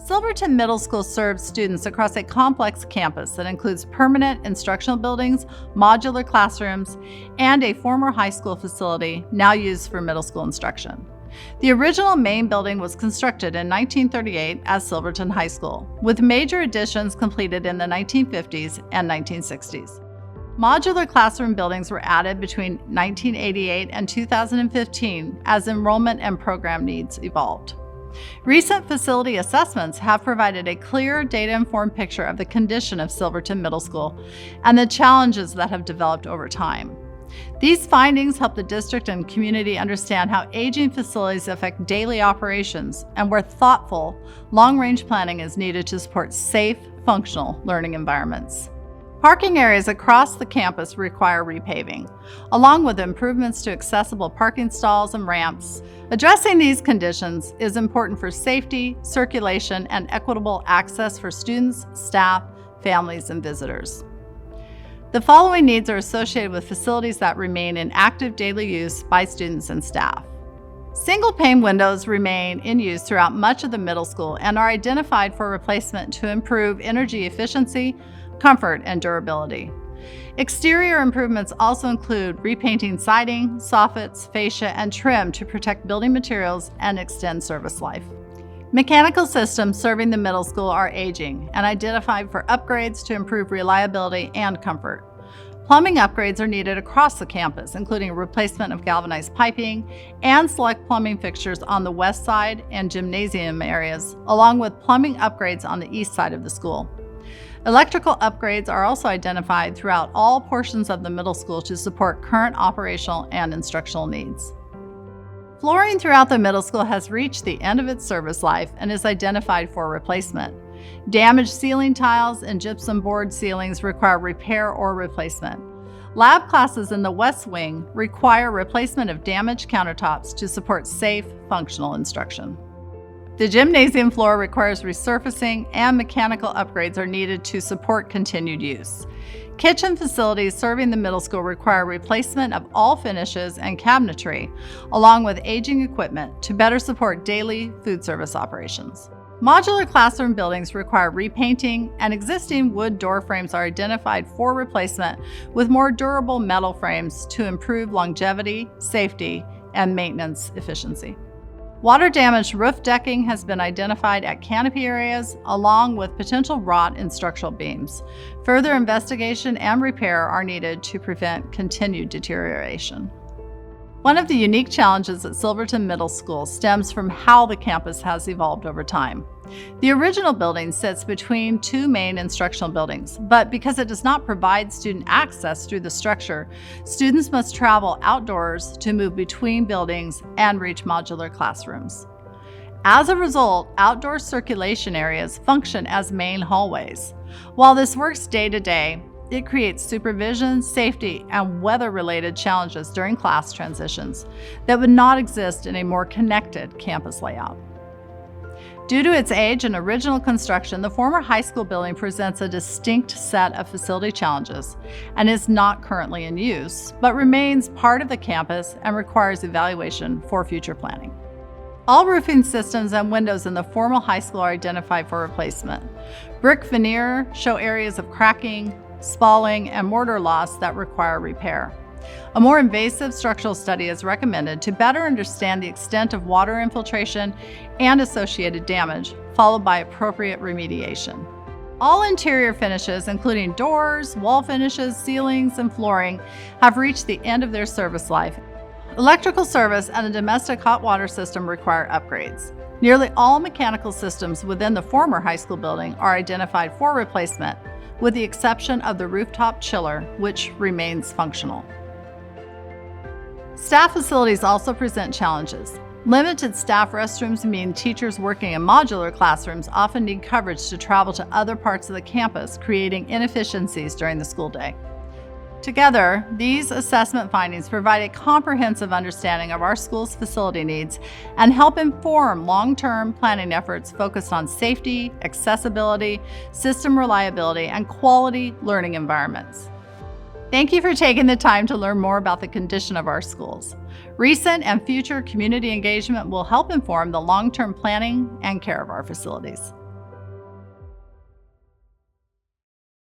Silverton Middle School serves students across a complex campus that includes permanent instructional buildings, modular classrooms, and a former high school facility now used for middle school instruction. The original main building was constructed in 1938 as Silverton High School, with major additions completed in the 1950s and 1960s. Modular classroom buildings were added between 1988 and 2015 as enrollment and program needs evolved. Recent facility assessments have provided a clear, data-informed picture of the condition of Silverton Middle School and the challenges that have developed over time. These findings help the district and community understand how aging facilities affect daily operations and where thoughtful, long-range planning is needed to support safe, functional learning environments. Parking areas across the campus require repaving, along with improvements to accessible parking stalls and ramps. Addressing these conditions is important for safety, circulation, and equitable access for students, staff, families, and visitors. The following needs are associated with facilities that remain in active daily use by students and staff. Single-pane windows remain in use throughout much of the middle school and are identified for replacement to improve energy efficiency, comfort, and durability. Exterior improvements also include repainting siding, soffits, fascia, and trim to protect building materials and extend service life. Mechanical systems serving the middle school are aging and identified for upgrades to improve reliability and comfort. Plumbing upgrades are needed across the campus, including replacement of galvanized piping and select plumbing fixtures on the west side and gymnasium areas, along with plumbing upgrades on the east side of the school. Electrical upgrades are also identified throughout all portions of the middle school to support current operational and instructional needs. Flooring throughout the middle school has reached the end of its service life and is identified for replacement. Damaged ceiling tiles and gypsum board ceilings require repair or replacement. Lab classes in the west wing require replacement of damaged countertops to support safe, functional instruction. The gymnasium floor requires resurfacing and mechanical upgrades are needed to support continued use. Kitchen facilities serving the middle school require replacement of all finishes and cabinetry, along with aging equipment to better support daily food service operations. Modular classroom buildings require repainting, and existing wood door frames are identified for replacement with more durable metal frames to improve longevity, safety, and maintenance efficiency. Water-damaged roof decking has been identified at canopy areas, along with potential rot in structural beams. Further investigation and repair are needed to prevent continued deterioration. One of the unique challenges at Silverton Middle School stems from how the campus has evolved over time. The original building sits between two main instructional buildings, but because it does not provide student access through the structure, students must travel outdoors to move between buildings and reach modular classrooms. As a result, outdoor circulation areas function as main hallways. While this works day to day, it creates supervision, safety, and weather-related challenges during class transitions that would not exist in a more connected campus layout. Due to its age and original construction, the former high school building presents a distinct set of facility challenges and is not currently in use, but remains part of the campus and requires evaluation for future planning. All roofing systems and windows in the former high school are identified for replacement. Brick veneer show areas of cracking, spalling, and mortar loss that require repair. A more invasive structural study is recommended to better understand the extent of water infiltration and associated damage, followed by appropriate remediation. All interior finishes, including doors, wall finishes, ceilings, and flooring, have reached the end of their service life. Electrical service and the domestic hot water system require upgrades. Nearly all mechanical systems within the former high school building are identified for replacement, with the exception of the rooftop chiller, which remains functional. Staff facilities also present challenges. Limited staff restrooms mean teachers working in modular classrooms often need coverage to travel to other parts of the campus, creating inefficiencies during the school day. Together, these assessment findings provide a comprehensive understanding of our school's facility needs and help inform long-term planning efforts focused on safety, accessibility, system reliability, and quality learning environments. Thank you for taking the time to learn more about the condition of our schools. Recent and future community engagement will help inform the long-term planning and care of our facilities.